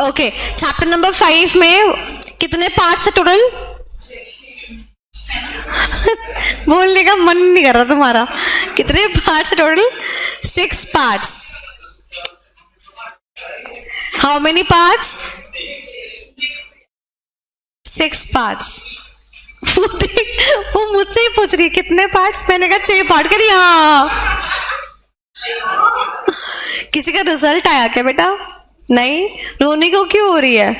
Okay, chapter number 5 में कितने parts है टोटल? बोलने का मन नहीं कर रहा तुम्हारा। कितने पार्ट्स है total? 6 parts. How many parts? 6 parts. वो मुझसे ही पूछ रही है कितने पार्ट्स, मैंने कहा 6 पार्ट। करी हाँ। किसी का रिजल्ट आया क्या बेटा? नहीं, रोने को क्यों हो रही है?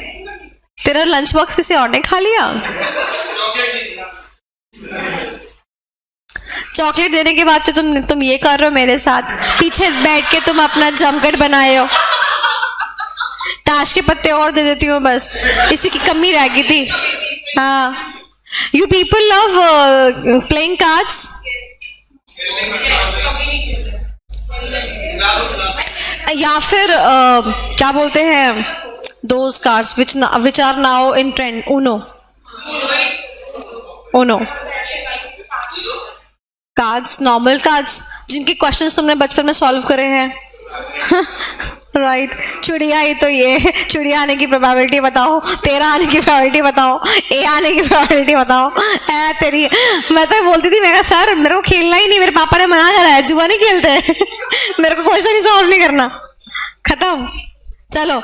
तेरा लंच बॉक्स किसी और ने खा लिया? चॉकलेट देने के बाद तो तुम ये कर रहे हो मेरे साथ, पीछे बैठ के तुम अपना जमघट बनाए हो। ताश के पत्ते और दे देती हूँ, बस इसी की कमी रह गई थी। हाँ, you people love playing cards. या फिर क्या बोलते हैं, those cards which are now in trend, Uno. Uno cards, normal cards जिनके क्वेश्चंस तुमने बचपन में सॉल्व करे हैं। राइट। चिड़िया ही तो ये, चिड़िया आने की प्रोबेबिलिटी बताओ, तेरा आने की प्रोबेबिलिटी बताओ, ए आने की प्रोबेबिलिटी बताओ। ऐ तेरी, मैं तो बोलती थी, मैं सर मेरे को खेलना ही नहीं, मेरे पापा ने मना करा है, जुआ नहीं खेलते। मेरे को क्वेश्चन ही सॉल्व नहीं करना। खत्म। चलो,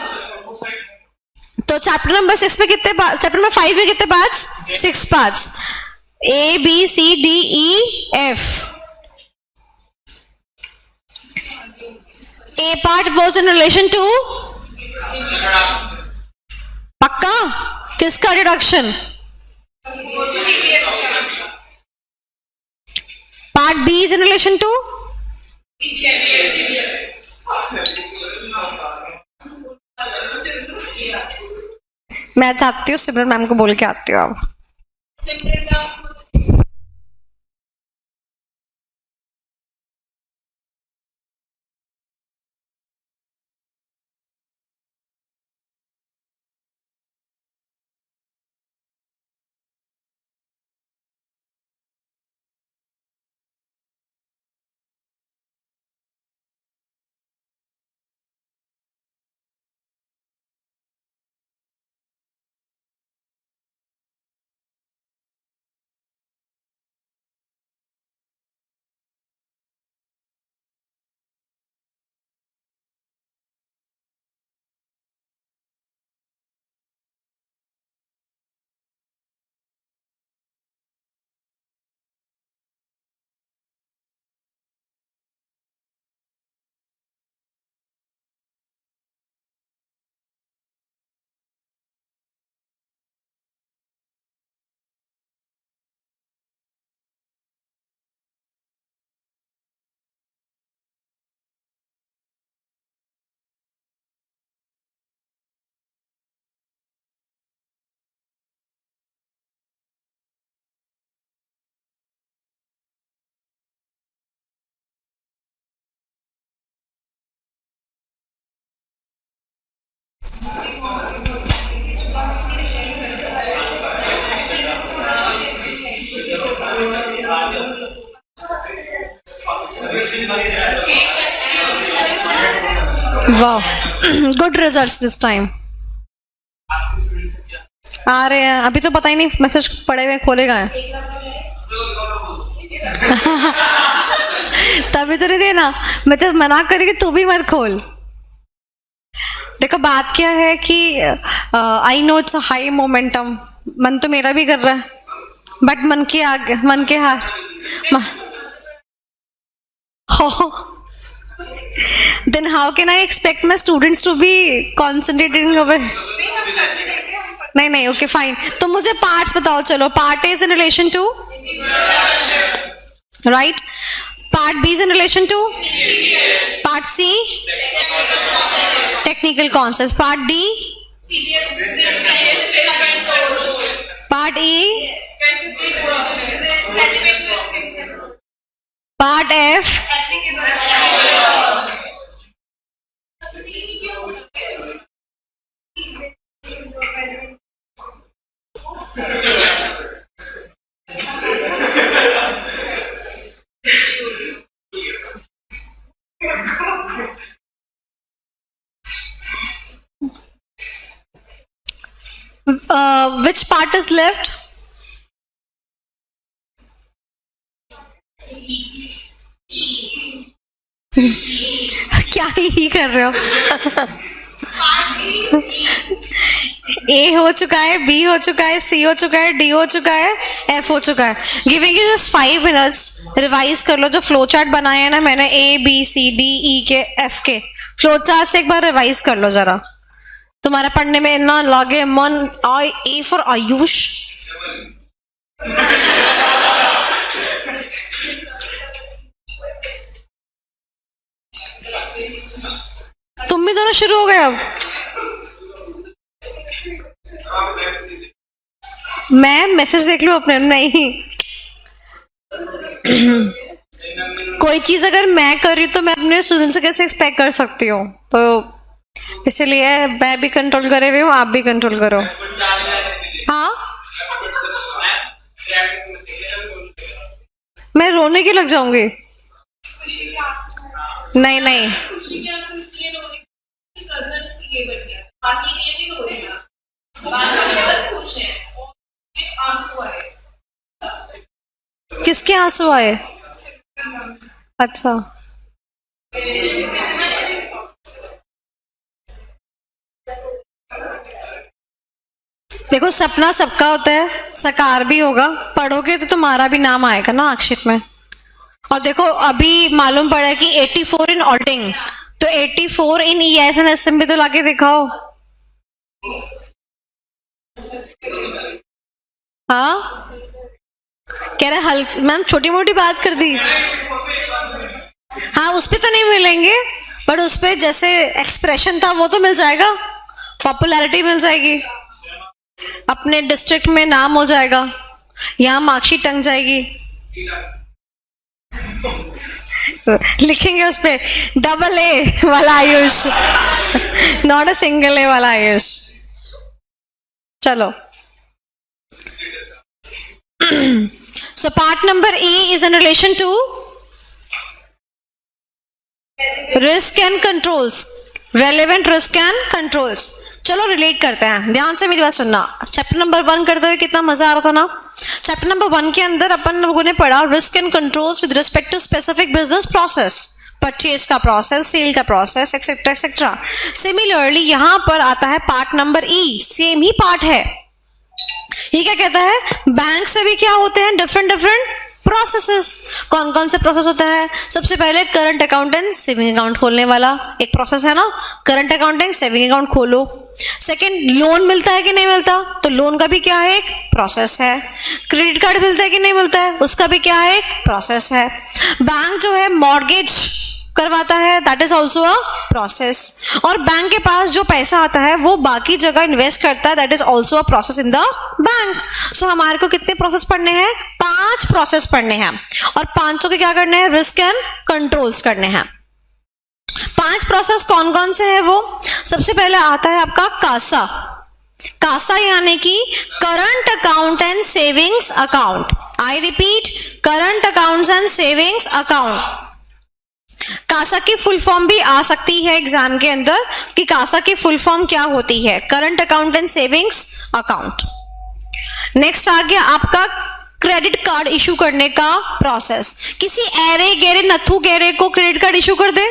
तो चैप्टर नंबर 6 में कितने, चैप्टर नंबर 5 में कितने parts? 6 parts. A B C D E F. A part was in relation to, पक्का? किसका deduction? Part B is in relation to? मैं चाहती हूँ सिमरन मैम को बोल के आती हूँ अब। वाह, गुड रिजल्ट्स दिस टाइम। आ रहे हैं, अभी तो पता ही नहीं, मैसेज पड़े हुए खोलेगा है। तभी तो नहीं देना, मैं तो मना करेगी, तू भी मत खोल। देखो बात क्या है कि I know it's a high momentum, मन तो मेरा भी कर रहा है, बट मन के आगे, मन के हार। Then how can I expect my students to be concentrating over? नहीं, okay fine। तो मुझे parts बताओ, चलो। Part A is in relation to, right? Part B is in relation to, Part C, technical concepts। Part D, Part E, Part F, which part is left? क्या ही कर रहे हो? ए हो चुका है, बी हो चुका है, सी हो चुका है, डी हो चुका है, एफ हो चुका है। Giving you just 5 minutes, revise कर लो जो फ्लो चार्ट बनाए हैं ना मैंने, A B C D E के एफ के फ्लो चार्ट से एक बार रिवाइज कर लो जरा। तुम्हारा पढ़ने में इतना लगे मन। ए फॉर आयुष, तुम भी दोनों शुरू हो गए अब। मैं मैसेज देख लूं अपने? नहीं। कोई चीज अगर मैं कर रही हूँ तो मैं अपने स्टूडेंट से कैसे एक्सपेक्ट कर सकती हूँ? तो इसलिए मैं भी कंट्रोल करे हुए हूँ, आप भी कंट्रोल करो। हाँ, मैं रोने की लग जाऊंगी। नहीं नहीं, किसके आंसू आए? अच्छा, देखो सपना सबका होता है, साकार भी होगा। पढ़ोगे तो तुम्हारा भी नाम आएगा ना आक्षित में। और देखो अभी मालूम पड़ा कि 84 इन ऑल्टिंग, तो 84 इन ईएस एंड एसएम भी तो लाके दिखाओ। हाँ, कह रहे हल मैम छोटी मोटी बात कर दी। हाँ, उस पे तो नहीं मिलेंगे, बट उस पे जैसे एक्सप्रेशन था वो तो मिल जाएगा, पॉपुलैरिटी मिल जाएगी, अपने डिस्ट्रिक्ट में नाम हो जाएगा, यहाँ मार्कशीट टंग जाएगी। लिखेंगे उस पे डबल ए वाला आयुष, नॉट अ सिंगल ए वाला आयुष। चलो, so part number E is in relation to risk and controls, relevant risk and controls। चलो रिलेट करते हैं, ध्यान से मेरी बात सुनना। चैप्टर नंबर 1 करते हुए कितना मजा आ रहा था ना। चैप्टर नंबर 1 के अंदर अपन लोगों ने पढ़ा risk and controls with respect to specific business process, purchase का प्रोसेस, सेल का प्रोसेस, एक्सेट्रा एक्सेट्रा। सिमिलरली यहाँ पर आता है पार्ट नंबर ई, सेम ही पार्ट है। ये क्या कहता है? बैंक से भी क्या होते हैं? Different different processes. कौन कौन से प्रोसेस होता है? सबसे पहले current account and saving account खोलने वाला एक प्रोसेस है ना, current account and saving account खोलो। सेकंड, लोन मिलता है कि नहीं मिलता, तो लोन का भी क्या है? एक प्रोसेस है। क्रेडिट कार्ड मिलता है कि नहीं मिलता है, उसका भी क्या है? एक प्रोसेस है। बैंक जो है मॉर्गेज करवाता है, that is also a process. और बैंक के पास जो पैसा आता है वो बाकी जगह इन्वेस्ट करता है, that is also a process in the bank. So हमारे को कितने प्रोसेस पढ़ने हैं? 5 प्रोसेस पढ़ने हैं, और 5 के क्या करने हैं? रिस्क एंड कंट्रोल्स करने हैं। 5 प्रोसेस कौन कौन से हैं वो? सबसे पहले आता है आपका कासा। कासा यानी कि current account and savings account. I repeat, current accounts and savings account. CASA की फुल फॉर्म भी आ सकती है एग्जाम के अंदर कि कासा की फुल फॉर्म क्या होती है? Current account and savings account. Next आ गया आपका क्रेडिट कार्ड इशू करने का प्रोसेस। किसी ऐरे गहरे नथु गहरे को क्रेडिट कार्ड इशू कर दे,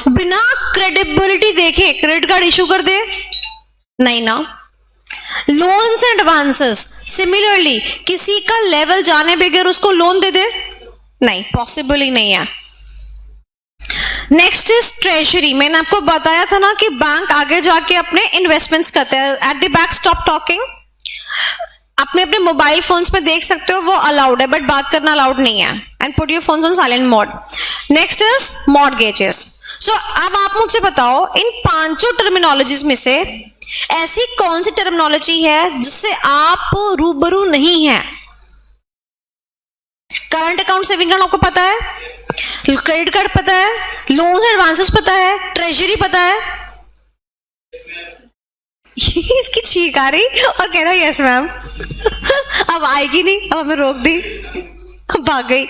बिना क्रेडिबिलिटी देखे क्रेडिट कार्ड इशू कर दे? नहीं ना। लोन्स एंड एडवांसेस, सिमिलरली किसी का लेवल जाने बगैर उसको लोन दे दे? नहीं, पॉसिबल ही नहीं है। Next is treasury. मैंने आपको बताया था ना कि बैंक आगे जाके अपने इन्वेस्टमेंट्स करते हैं। At the back stop talking. अपने अपने मोबाइल फोन्स में देख सकते हो, वो अलाउड है, बट बात करना अलाउड नहीं है। And put your phones on silent mode. Next is mortgages. So अब आप मुझसे बताओ, इन 5 टर्मिनोलॉजीज में से ऐसी कौन सी टर्मिनोलॉजी है जिससे आप रूबरू नहीं है? करंट अकाउंट सेविंग अकाउंट आपको पता है, क्रेडिट कार्ड पता है, लोन एडवांसेस पता है, ट्रेजरी पता है। इसकी छींक आ रही और कह रहा यस मैम। अब आएगी नहीं, अब हमें रोक दी। भाग गई।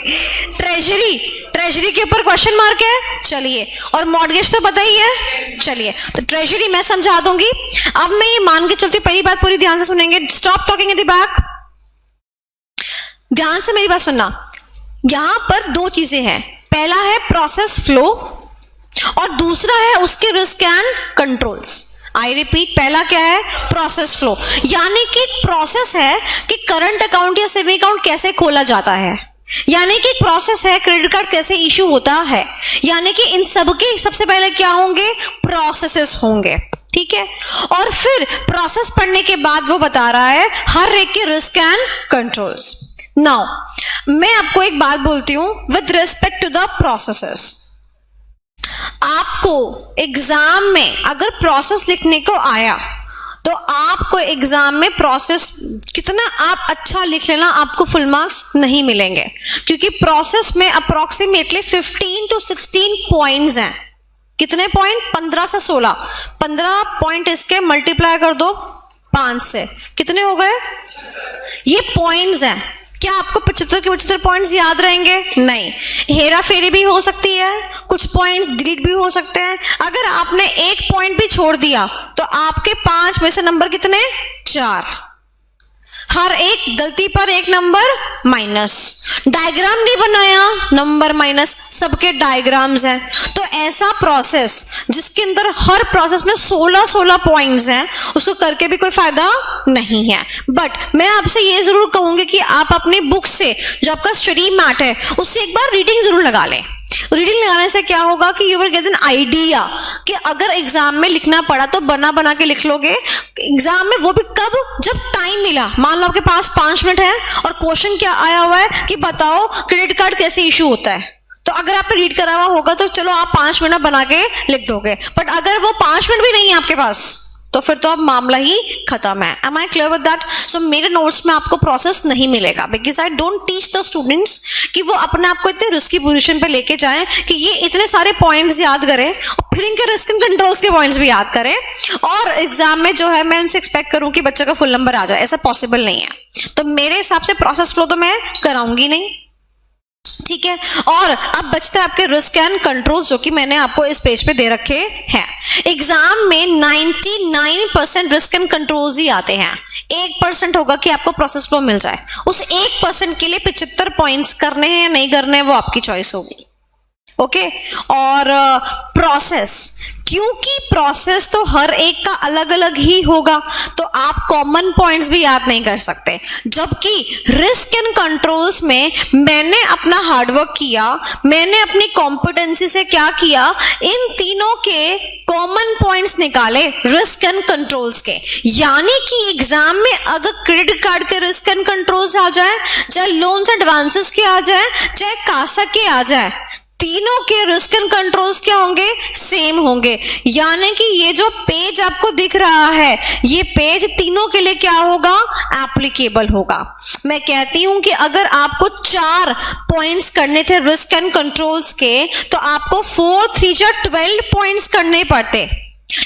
ट्रेजरी, ट्रेजरी के ऊपर क्वेश्चन मार्क है, चलिए। और मॉर्गेज तो पता ही है, चलिए। तो ट्रेजरी मैं समझा दूंगी। अब मैं ये मान के चलती हूँ, पहली बात पूरी ध्यान से सुनेंगे। Stop talking at the back, ध्यान से मेरी बात सुनना। यहां पर दो चीजें हैं, पहला है प्रोसेस फ्लो और दूसरा है उसके risk and controls. I repeat, पहला क्या है? प्रोसेस फ्लो, यानी कि एक प्रोसेस है कि करंट अकाउंट या सेविंग अकाउंट कैसे खोला जाता है, यानी कि एक प्रोसेस है क्रेडिट कार्ड कैसे इशू होता है, यानी कि इन सब के सबसे पहले क्या होंगे? प्रोसेसेस होंगे, ठीक है। और फिर प्रोसेस पढ़ने के बाद वो बता रहा है हर एक के रिस्क एंड कंट्रोल्स। नाउ मैं आपको एक बात बोलती हूं with respect to the processes. आपको एग्जाम में अगर प्रोसेस लिखने को आया तो आपको एग्जाम में प्रोसेस कितना आप अच्छा लिख लेना, आपको फुल मार्क्स नहीं मिलेंगे, क्योंकि प्रोसेस में अप्रोक्सीमेटली 15 to 16 पॉइंट्स हैं। कितने पॉइंट? 15 से 16। 15 पॉइंट इसके मल्टीप्लाई कर दो 5 से, कितने हो गए? ये पॉइंट्स हैं। क्या आपको 75 के 75 पॉइंट्स याद रहेंगे? नहीं, हेरा फेरी भी हो सकती है, कुछ पॉइंट्स डिलीट भी हो सकते हैं। अगर आपने एक पॉइंट भी छोड़ दिया तो आपके 5 में से नंबर कितने? 4। हर एक गलती पर एक नंबर माइनस। डायग्राम नहीं बनाया, नंबर माइनस। सबके डायग्राम्स हैं। तो ऐसा प्रोसेस जिसके अंदर हर प्रोसेस में 16 पॉइंट्स हैं, उसको करके भी कोई फायदा नहीं है। बट मैं आपसे ये जरूर कहूंगी कि आप अपनी बुक से, जो आपका स्टडी मैट है, उससे एक बार रीडिंग जरूर लगा लें। रीडिंग लगाने से क्या होगा कि you will get an idea कि अगर एग्जाम में लिखना पड़ा तो बना बना के लिख लोगे। एग्जाम में वो भी कब? जब टाइम मिला। मान लो आपके पास 5 मिनट है और क्वेश्चन क्या आया हुआ है कि बताओ क्रेडिट कार्ड कैसे इशू होता है, तो अगर आपने रीड करा हुआ होगा तो चलो आप 5 मिनट बना के लिख दोगे। बट अगर वो 5 मिनट भी नहीं है आपके पास तो फिर तो अब मामला ही खत्म है। Am I clear with that? So मेरे नोट्स में आपको प्रोसेस नहीं मिलेगा, because I don't teach the students कि वो अपने आप को इतने रिस्की पोजीशन पे लेके जाएं कि ये इतने सारे पॉइंट्स याद करें और फिर इनके रिस्क एंड कंट्रोल्स के पॉइंट्स भी याद करें और एग्जाम में जो है मैं उनसे एक्सपेक्ट करूं कि बच्चे का फुल नंबर आ जाए। ऐसा पॉसिबल नहीं है। तो मेरे हिसाब से प्रोसेस फ्लो तो मैं कराऊंगी नहीं, ठीक है। और अब बचता है आपके रिस्क एंड कंट्रोल, जो कि मैंने आपको इस पेज पे दे रखे हैं। एग्जाम में 99% रिस्क एंड कंट्रोल्स ही आते हैं। 1% होगा कि आपको प्रोसेस फ्लो मिल जाए। उस 1% के लिए 75 पॉइंट्स करने हैं या नहीं करने हैं वो आपकी चॉइस होगी, ओके। और प्रोसेस, क्योंकि प्रोसेस तो हर एक का अलग अलग ही होगा तो आप कॉमन पॉइंट्स भी याद नहीं कर सकते। जबकि रिस्क एंड कंट्रोल्स में मैंने अपना हार्डवर्क किया, मैंने अपनी कॉम्पिटेंसी से क्या किया, इन तीनों के कॉमन पॉइंट्स निकाले रिस्क एंड कंट्रोल्स के। यानी कि एग्जाम में अगर क्रेडिट कार्ड के रिस्क एंड कंट्रोल्स आ जाए, चाहे लोन्स एडवांसेस के आ जाए, चाहे कासा के आ जाए, तीनों के रिस्क एंड कंट्रोल्स क्या होंगे? सेम होंगे। यानी कि ये जो पेज आपको दिख रहा है, ये पेज तीनों के लिए क्या होगा? एप्लीकेबल होगा। मैं कहती हूं कि अगर आपको 4 पॉइंट्स करने थे रिस्क एंड कंट्रोल्स के, तो आपको 4 3 12 पॉइंट्स करने पड़ते।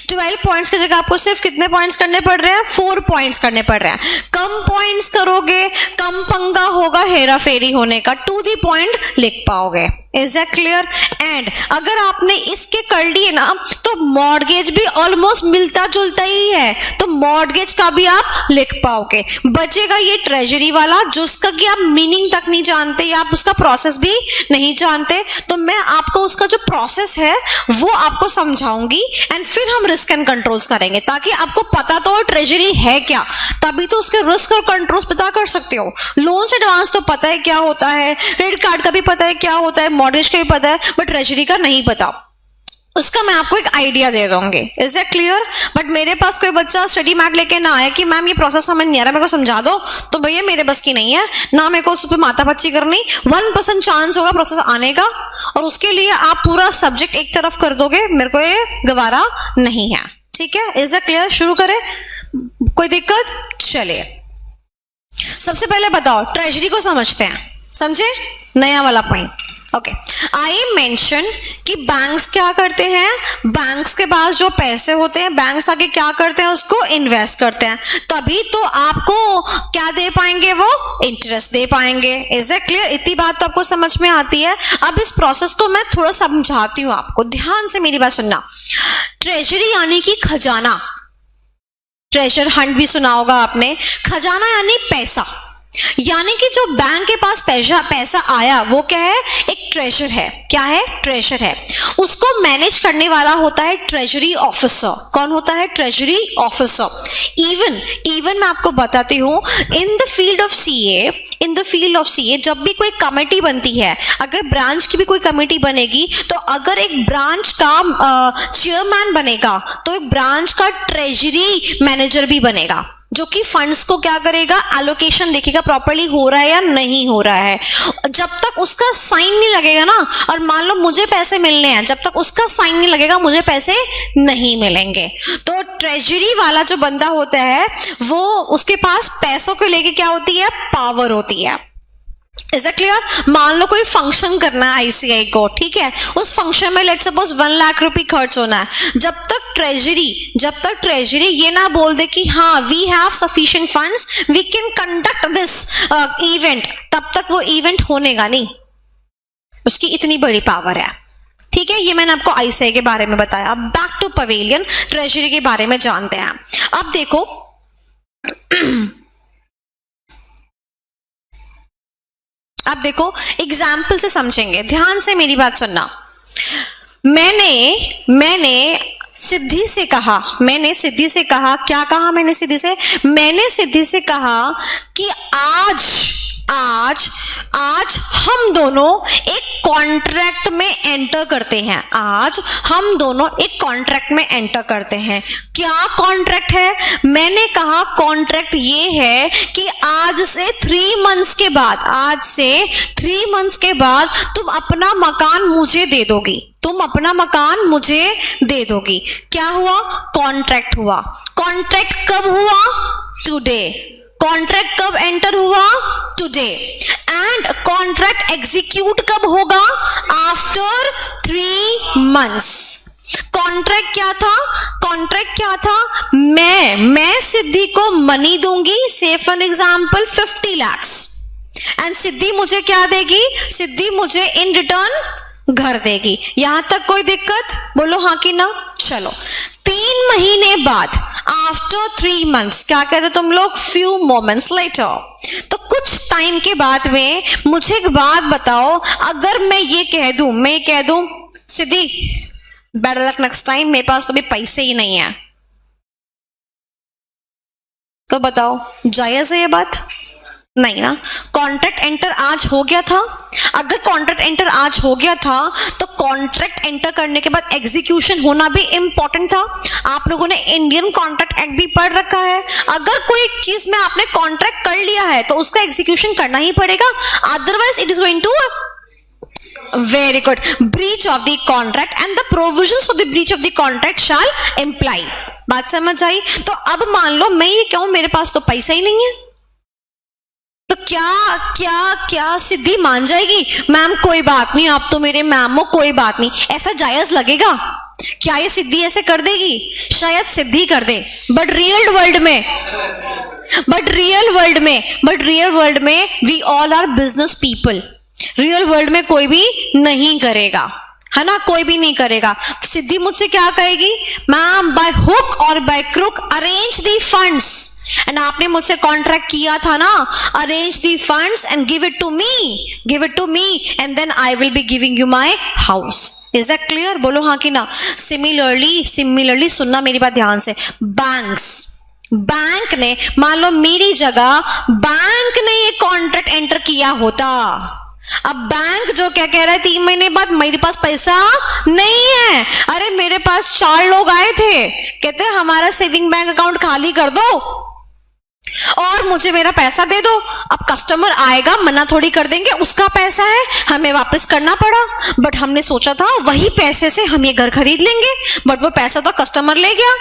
12 पॉइंट्स की जगह आपको सिर्फ कितने पॉइंट्स करने पड़ रहे हैं? 4 पॉइंट्स करने पड़ रहे हैं। कम पॉइंट्स करोगे, कम पंगा होगा हेरा फेरी होने का, टू दी पॉइंट लिख पाओगे। Is that clear? एंड अगर आपने इसके कर लिए ना तो मॉर्गेज भी ऑलमोस्ट मिलता जुलता ही है, तो मॉर्गेज का भी आप लिख पाओगे। बचेगा ये ट्रेजरी वाला, जिसका कि आप मीनिंग तक नहीं जानते या आप उसका प्रोसेस भी नहीं जानते। तो मैं आपको उसका जो प्रोसेस है वो आपको समझाऊंगी एंड फिर हम रिस्क एंड कंट्रोल्स करेंगे, ताकि आपको पता तो ट्रेजरी है क्या, तभी तो उसके रिस्क और कंट्रोल्स पता कर सकते हो। लोन्स एडवांस तो पता है क्या होता है, क्रेडिट कार्ड का भी पता है क्या होता है, मॉर्गेज का भी पता है, बट ट्रेजरी का नहीं पता। उसका मैं आपको एक आइडिया दे दूंगी। Is that clear? बट मेरे पास कोई बच्चा स्टडी मैट लेके ना आए कि मैम ये प्रोसेस समझ नहीं आ रहा, मेरे को समझा दो, तो भैया मेरे बस की नहीं है ना, मेरे को उस पर माथा पच्ची करनी। 1% चांस होगा प्रोसेस आने का और उसके लिए आप पूरा सब्जेक्ट एक तरफ कर दोगे, मेरे को ये गवारा नहीं है, ठीक है। Is that clear? शुरू करें, कोई दिक्कत? चलिए सबसे पहले बताओ, ट्रेजरी को समझते हैं, समझे? नया वाला पॉइंट, ओके, आई मेंशन कि बैंक्स क्या करते हैं, बैंक्स के पास जो पैसे होते हैं बैंक्स आगे क्या करते हैं, उसको इन्वेस्ट करते हैं, तभी तो आपको क्या दे पाएंगे, वो इंटरेस्ट दे पाएंगे। Is it clear? इतनी बात तो आपको समझ में आती है। अब इस प्रोसेस को मैं थोड़ा समझाती हूँ आपको, ध्यान से मेरी बात सुनना। ट्रेजरी यानी कि खजाना, ट्रेजर हंट भी सुना होगा आपने। खजाना यानी पैसा, यानी कि जो बैंक के पास पैसा आया वो क्या है, एक ट्रेजर है। क्या है? ट्रेजर है। उसको मैनेज करने वाला होता है ट्रेजरी ऑफिसर। कौन होता है? Treasury officer. इवन मैं आपको बताती हूँ, in the field of CA जब भी कोई कमेटी बनती है, अगर ब्रांच की भी कोई कमेटी बनेगी, तो अगर एक ब्रांच का चेयरमैन बनेगा तो एक ब्रांच का ट्रेजरी मैनेजर भी बनेगा, जो कि फंड्स को क्या करेगा, एलोकेशन देखेगा प्रॉपर्ली हो रहा है या नहीं हो रहा है। जब तक उसका साइन नहीं लगेगा ना, और मान लो मुझे पैसे मिलने हैं, जब तक उसका साइन नहीं लगेगा मुझे पैसे नहीं मिलेंगे। तो ट्रेजरी वाला जो बंदा होता है वो, उसके पास पैसों को लेके क्या होती है, पावर होती है। Is it clear? मान लो कोई फंक्शन करना है आईसीआई को, ठीक है, उस फंक्शन में लेट्स सपोज 1 लाख रुपए खर्च होना है। जब तक ट्रेजरी ये ना बोल दे कि हाँ we have sufficient funds, we can conduct this event, तब तक वो इवेंट होने का नहीं। उसकी इतनी बड़ी पावर है। ठीक है, ये मैंने आपको आईसीआई के बारे में बताया। अब बैक टू पवेलियन, ट्रेजरी के बारे में जानते हैं। अब देखो एग्जाम्पल से समझेंगे, ध्यान से मेरी बात सुनना। मैंने सिद्धि से कहा, मैंने सिद्धि से कहा कि आज हम दोनों एक कॉन्ट्रैक्ट में एंटर करते हैं। आज हम दोनों एक कॉन्ट्रैक्ट में एंटर करते हैं। क्या कॉन्ट्रैक्ट है? मैंने कहा कॉन्ट्रैक्ट ये है कि आज से 3 मंथ्स के बाद तुम अपना मकान मुझे दे दोगी। क्या हुआ? कॉन्ट्रैक्ट हुआ। कॉन्ट्रैक्ट कब हुआ? टुडे। कॉन्ट्रैक्ट कब एंटर हुआ? टुडे। एंड कॉन्ट्रैक्ट एग्जीक्यूट कब होगा? After 3 months. कॉन्ट्रैक्ट क्या था? मैं सिद्धि को मनी दूंगी, से फॉर एग्जाम्पल 50 lakhs, एंड सिद्धि मुझे क्या देगी? सिद्धि मुझे इन रिटर्न घर देगी। यहां तक कोई दिक्कत? बोलो हाँ कि ना। चलो, 3 महीने बाद, आफ्टर 3 months, क्या कहते तुम लोग? Few moments later. तो कुछ टाइम के बाद में मुझे एक बात बताओ, अगर मैं ये कह दूं सिद्धि बेटर लक नेक्स्ट टाइम, मेरे पास तो अभी पैसे ही नहीं है, तो बताओ जायज है ये बात? नहीं ना। कॉन्ट्रैक्ट एंटर आज हो गया था। अगर कॉन्ट्रैक्ट एंटर आज हो गया था तो कॉन्ट्रैक्ट एंटर करने के बाद एग्जीक्यूशन होना भी इंपॉर्टेंट था। आप लोगों ने इंडियन कॉन्ट्रैक्ट एक्ट भी पढ़ रखा है। अगर कोई चीज में आपने कॉन्ट्रैक्ट कर लिया है तो उसका एग्जीक्यूशन करना ही पड़ेगा, otherwise it is going to very good breach of the contract and the provisions for the breach of the contract shall imply. बात समझ आई? तो अब मान लो मैं ये कहूं मेरे पास तो पैसा ही नहीं है, तो क्या सिद्धि मान जाएगी? मैम कोई बात नहीं, आप तो मेरे मैम हो, कोई बात नहीं। ऐसा जायज लगेगा? क्या ये सिद्धि ऐसे कर देगी? शायद सिद्धि कर दे, बट रियल वर्ल्ड में we all are business people. Real world में कोई भी नहीं करेगा, है ना, कोई भी नहीं करेगा। सिद्धि मुझसे क्या कहेगी? मैम बाय हुक और by crook arrange the funds, and आपने मुझसे कॉन्ट्रैक्ट किया था ना, arrange the funds and give it to me and then I will be giving you my house. Is that clear? बोलो हाँ कि ना। सिमिलरली सुनना मेरी बात ध्यान से। बैंक ने, मान लो मेरी जगह बैंक ने ये कॉन्ट्रैक्ट एंटर किया होता, अब बैंक जो क्या कह रहा है 3 महीने बाद मेरे पास पैसा नहीं है। अरे मेरे पास 4 लोग आए थे, कहते हमारा सेविंग बैंक अकाउंट खाली कर दो और मुझे मेरा पैसा दे दो। अब कस्टमर आएगा, मना थोड़ी कर देंगे, उसका पैसा है, हमें वापस करना पड़ा। बट हमने सोचा था वही पैसे से हम ये घर खरीद लेंगे, बट वो पैसा तो कस्टमर ले गया।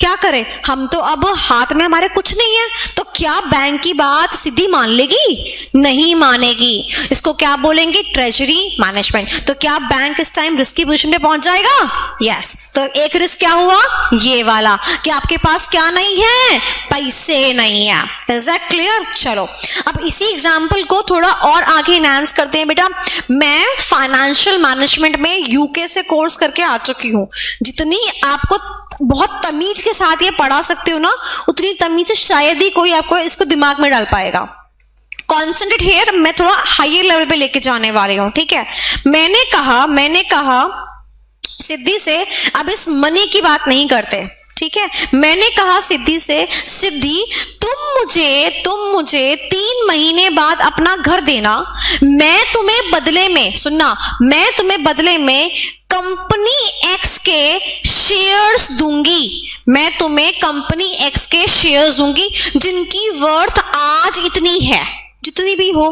क्या करें हम, तो अब हाथ में हमारे कुछ नहीं है, तो क्या बैंक की बात सीधी मान लेगी? नहीं मानेगी। इसको क्या बोलेंगे? Treasury management. तो क्या बैंक इस टाइम रिस्की पोजीशन पे पहुंच जाएगा? यस। तो एक रिस्क क्या हुआ? ये वाला कि आपके पास क्या नहीं है? पैसे नहीं है। Is that clear? चलो अब इसी एग्जाम्पल को थोड़ा और आगे एनहांस करते हैं। बेटा मैं फाइनेंशियल मैनेजमेंट में यूके से कोर्स करके आ चुकी हूँ। जितनी आपको बहुत तमीज के साथ ये पढ़ा सकते हो ना, उतनी तमीज से शायद ही कोई आपको इसको दिमाग में डाल पाएगा। कॉन्सेंट्रेट हियर, मैं थोड़ा हायर लेवल पे लेके जाने वाली हूँ, ठीक है। मैंने कहा सिद्धि से अब इस मनी की बात नहीं करते, ठीक है। मैंने कहा सिद्धि से, सिद्धि तुम मुझे 3 महीने बाद अपना घर देना, मैं तुम्हें बदले में, सुनना, मैं तुम्हें बदले में कंपनी एक्स के शेयर्स दूंगी। मैं तुम्हें कंपनी एक्स के शेयर्स दूंगी जिनकी वर्थ आज इतनी है, जितनी भी हो।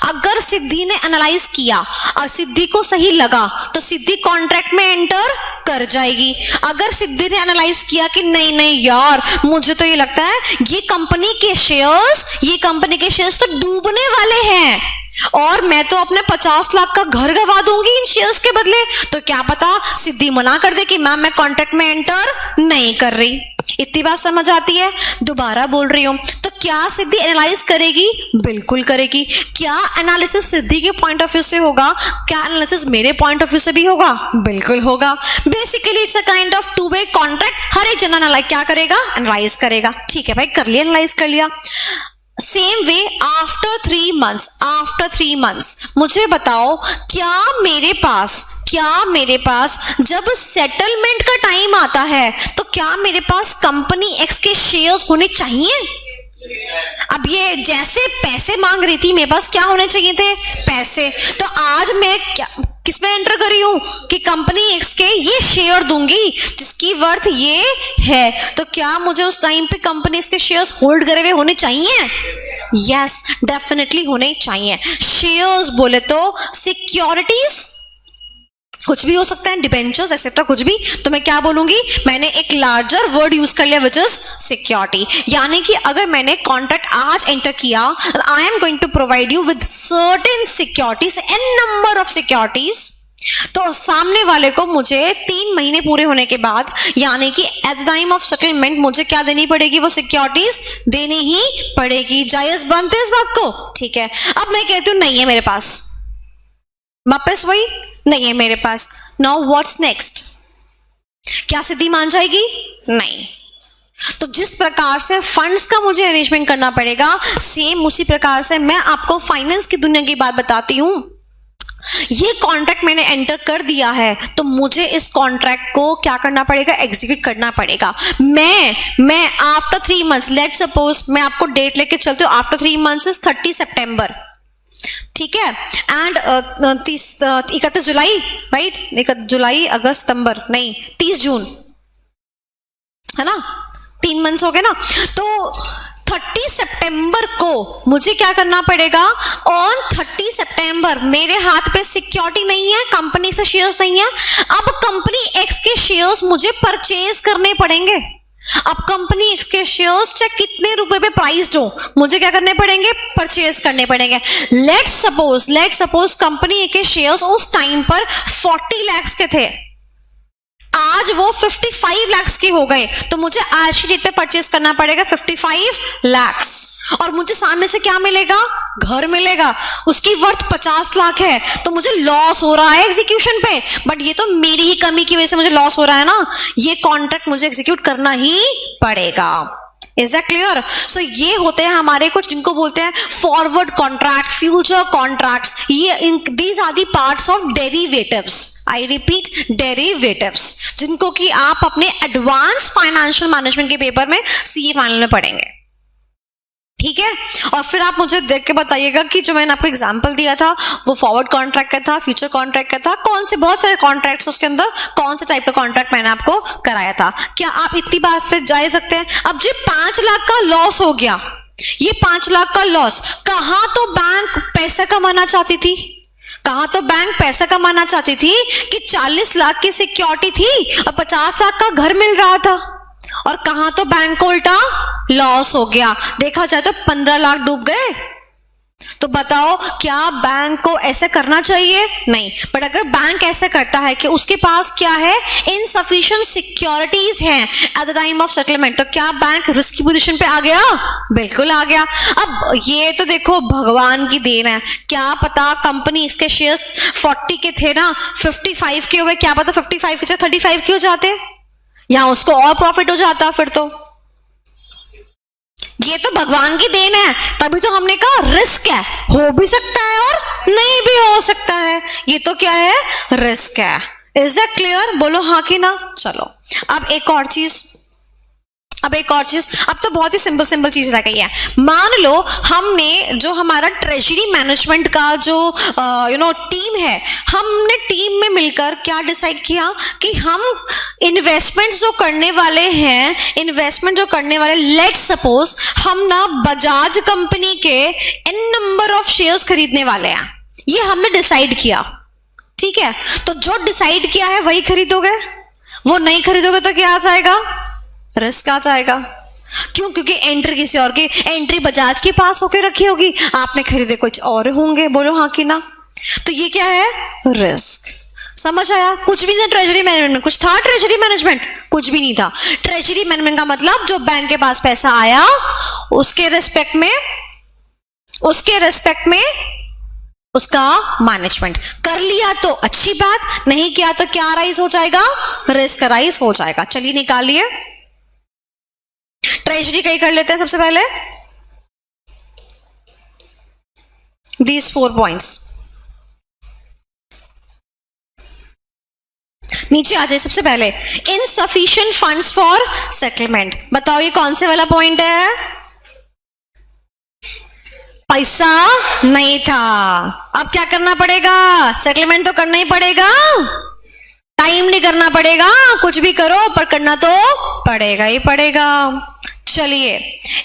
अगर सिद्धि ने एनालाइज किया और सिद्धि को सही लगा तो सिद्धि कॉन्ट्रैक्ट में एंटर कर जाएगी। अगर सिद्धि ने एनालाइज किया कि नहीं यार, मुझे तो ये लगता है ये कंपनी के शेयर्स तो डूबने वाले हैं और मैं तो अपने 50 लाख का घर गवा दूंगी इन शेयर्स के बदले, तो क्या पता सिद्धि मना कर दे कि मैम मैं कॉन्ट्रैक्ट में एंटर नहीं कर रही। इतनी बात समझ आती है? दोबारा बोल रही हूं। तो क्या सिद्धि एनालाइज करेगी? बिल्कुल करेगी। क्या एनालिसिस सिद्धि के पॉइंट ऑफ व्यू से होगा? क्या एनालिसिस मेरे पॉइंट ऑफ व्यू से भी होगा? बिल्कुल होगा। Basically it's a kind of two way contract. हर एक जना क्या करेगा? एनालाइज करेगा। ठीक है भाई, कर लिया, एनालाइज कर लिया। सेम वे आफ्टर 3 मंथ्स मुझे बताओ, क्या मेरे पास जब सेटलमेंट का टाइम आता है तो क्या मेरे पास कंपनी एक्स के शेयर्स होने चाहिए? अब ये जैसे पैसे मांग रही थी, मेरे पास क्या होने चाहिए थे? पैसे। तो आज मैं किसमें एंटर करी हूं कि कंपनी एक्स के ये शेयर दूंगी जिसकी वर्थ ये है, तो क्या मुझे उस टाइम पे कंपनी एक्स के शेयर्स होल्ड करे हुए होने चाहिए? यस, डेफिनेटली होने चाहिए। शेयर्स बोले तो सिक्योरिटीज, कुछ भी हो सकता है, डिबेंचर्स एक्सेट्रा, कुछ भी। तो मैं क्या बोलूंगी? मैंने एक लार्जर वर्ड यूज कर लिया विच इज सिक्योरिटी। यानी कि अगर मैंने कॉन्ट्रैक्ट आज एंटर किया, I am going to provide you with certain securities, an number of securities, तो सामने वाले को मुझे 3 महीने पूरे होने के बाद, यानी कि at the time of settlement मुझे क्या देनी पड़ेगी? वो सिक्योरिटीज देनी ही पड़ेगी। जायज बनते हैं इस बात को? ठीक है। अब मैं कहती हूं नहीं है मेरे पास, वापस वही, नहीं है मेरे पास। Now what's next? क्या सिद्धि मान जाएगी? नहीं। तो जिस प्रकार से फंड्स का मुझे अरेंजमेंट करना पड़ेगा, सेम उसी प्रकार से मैं आपको फाइनेंस की दुनिया की बात बताती हूं। ये कॉन्ट्रैक्ट मैंने एंटर कर दिया है तो मुझे इस कॉन्ट्रैक्ट को क्या करना पड़ेगा? एग्जीक्यूट करना पड़ेगा। मैं आफ्टर 3 मंथ्स, लेट सपोज मैं आपको डेट लेके चलती हूँ, आफ्टर 3 मंथ्स इज 30 सितंबर, ठीक है, एंड 31 जुलाई, राइट? 31 जुलाई, अगस्त, सितंबर, नहीं 30 जून, है ना? 3 मंथ्स हो गए ना। तो 30 सितंबर को मुझे क्या करना पड़ेगा? ऑन 30 सितंबर मेरे हाथ पे सिक्योरिटी नहीं है, कंपनी से शेयर्स नहीं है। अब कंपनी एक्स के शेयर्स मुझे परचेज करने पड़ेंगे। अब कंपनी एक्स के शेयर्स चाहे कितने रुपए पे प्राइस्ड हो, मुझे क्या करने पड़ेंगे? परचेज करने पड़ेंगे। लेट्स सपोज कंपनी के शेयर्स उस टाइम पर 40 लाख के थे, आज वो 55 लाख के हो गए, तो मुझे आज की डेट पे परचेज करना पड़ेगा 55 लाख, और मुझे सामने से क्या मिलेगा? घर मिलेगा, उसकी वर्थ 50 लाख है, तो मुझे लॉस हो रहा है एग्जीक्यूशन पे, बट ये तो मेरी ही कमी की वजह से मुझे लॉस हो रहा है ना, ये कॉन्ट्रैक्ट मुझे एग्जीक्यूट करना ही पड़ेगा। Is that clear? सो ये होते हैं हमारे कुछ, जिनको बोलते हैं फॉरवर्ड कॉन्ट्रैक्ट, फ्यूचर कॉन्ट्रैक्ट्स। ये these are the parts of derivatives. I repeat, derivatives, जिनको कि आप अपने एडवांस फाइनेंशियल मैनेजमेंट के पेपर में सीए फाइनल में पढ़ेंगे, ठीक है। और फिर आप मुझे देख के बताइएगा कि जो मैंने आपको एग्जांपल दिया था वो फॉरवर्ड कॉन्ट्रैक्ट का था, फ्यूचर कॉन्ट्रैक्ट का था, कौन से, बहुत सारे कॉन्ट्रैक्ट्स उसके अंदर, कौन से टाइप का कॉन्ट्रैक्ट मैंने आपको कराया था। क्या आप इतनी बात से जा सकते हैं? अब जो 5 लाख का लॉस हो गया, ये 5 लाख का लॉस, कहां तो बैंक पैसा कमाना चाहती थी, कि 40 लाख की सिक्योरिटी थी और 50 लाख का घर मिल रहा था, और कहां तो बैंक को उल्टा लॉस हो गया। देखा जाए तो 15 लाख डूब गए। तो बताओ क्या बैंक को ऐसे करना चाहिए? नहीं। बट अगर बैंक ऐसे करता है कि उसके पास क्या है, इनसफिशिएंट सिक्योरिटीज हैं at the time of settlement, तो क्या बैंक रिस्क की पोजीशन पे आ गया? बिल्कुल आ गया। अब ये तो देखो भगवान की देन है, क्या पता कंपनी इसके शेयर्स 40 के थे ना, 55 के हुए, क्या पता 55 के 35 के हो जाते, या उसको और प्रॉफिट हो जाता। फिर तो ये तो भगवान की देन है, तभी तो हमने कहा रिस्क है, हो भी सकता है और नहीं भी हो सकता है। ये तो क्या है? रिस्क है। Is that clear? बोलो हाँ कि ना। चलो अब एक और चीज, अब तो बहुत ही सिंपल चीज रह गई है। मान लो हमने जो हमारा ट्रेजरी मैनेजमेंट का जो टीम है, हमने टीम में मिलकर क्या डिसाइड किया कि हम इन्वेस्टमेंट जो करने वाले लेट्स सपोज हम ना बजाज कंपनी के n नंबर ऑफ शेयर्स खरीदने वाले हैं, ये हमने डिसाइड किया। ठीक है, तो जो डिसाइड किया है वही खरीदोगे, वो नहीं खरीदोगे तो क्या आ जाएगा? रिस्क आ जाएगा। क्यों? क्योंकि एंट्री किसी और की, एंट्री बजाज के पास होके रखी होगी, आपने खरीदे कुछ और होंगे। बोलो हाँ कि ना। तो ये क्या है? रिस्क। समझ आया? कुछ भी नहीं ट्रेजरी मैनेजमेंट, कुछ था ट्रेजरी मैनेजमेंट? कुछ भी नहीं था। ट्रेजरी मैनेजमेंट का मतलब जो बैंक के पास पैसा आया उसके रिस्पेक्ट में उसका मैनेजमेंट कर लिया तो अच्छी बात, नहीं किया तो क्या राइज हो जाएगा? रिस्क राइज हो जाएगा। चलिए निकालिए, ट्रेजरी कहीं कर लेते हैं सबसे पहले। These 4 points नीचे आ जाए। सबसे पहले इनसफिशिएंट फंड्स फॉर सेटलमेंट। बताओ ये कौन से वाला पॉइंट है? पैसा नहीं था, अब क्या करना पड़ेगा? सेटलमेंट तो करना ही पड़ेगा, टाइम नहीं करना पड़ेगा, कुछ भी करो पर करना तो पड़ेगा ही पड़ेगा। चलिए,